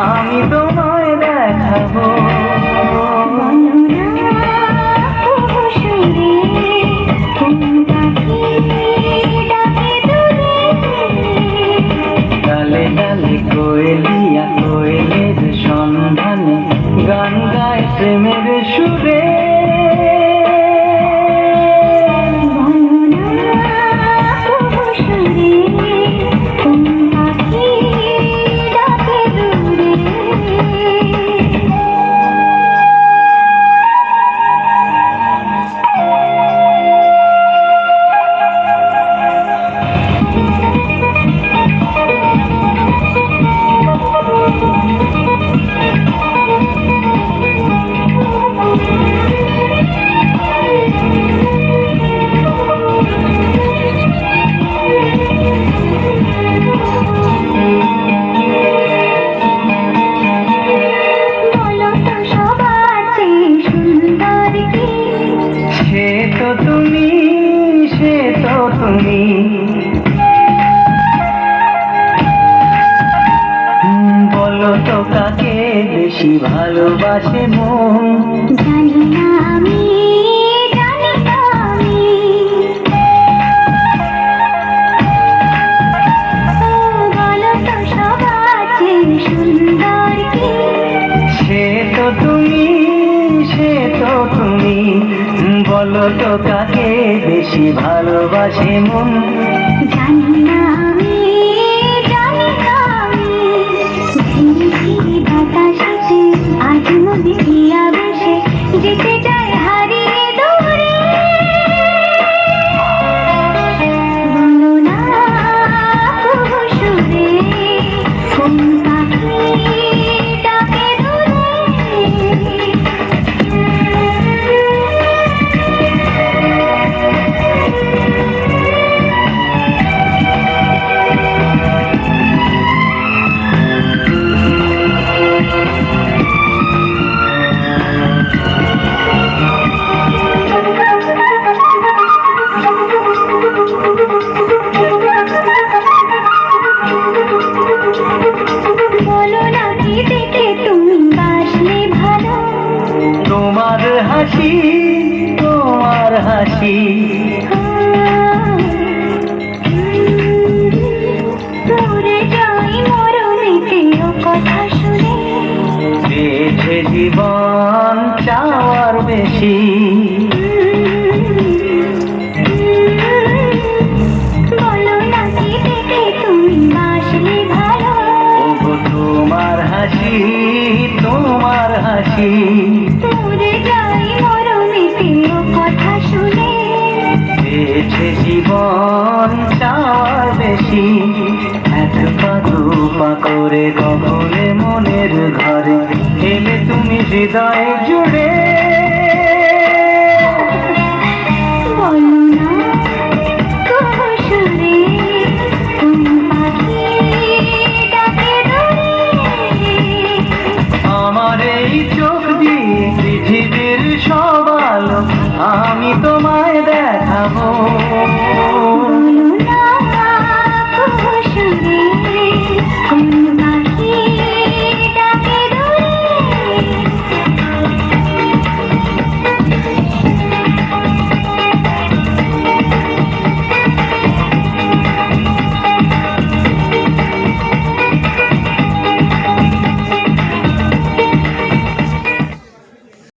আমি তোমায় দেখাবো। ডালে ডালে কোয়েলিয়া কোয়েলের সন্ধানে গান গায় প্রেমের সুরে। সে তো তুমি বলো তো কাকে বেশি ভালোবাসে মন। জানি না আমি, জানি না আমি। বলো তো সবার চেয়ে সুন্দর কি? সে তো তুমি, সে তো তুমি বলো তো কাকে বেশি ভালোবাসে মন। জানি না আমি, জানি না আমি। ঝিরিঝিরি বাতাসেতে আজ নদী দিয়া ভেসে যেতে চায় হারিয়ে দূরে। বলো না তবু সুরে কোন পাখি ডাকে দূরে। বলো না কি দেখে তুমি বাসলে ভালো? তোমার হাসি, তোমার হাসি দূরে যাই মরণেতে ও কথা শুনে। পেয়েছে জীবন চাওয়ার বেশি। বলো না কি দেখে তুমি বাসলে ভালো? ওগো তোমার হাসি, তোমার হাসি দূরে যাই মরণেতে ও কথা শুনে। পেয়েছে জীবন চাওয়ার বেশি। এক পা দুপা করে কখলে মনের ঘরে এলে তুমি হৃদয়ে জুড়ে। বলো না তবু সুরে কোন পাখি ডাকে দূরে। আমার এই চোখ দিয়ে পৃথিবীর সব আলো আমি তোমায় দেখাবো।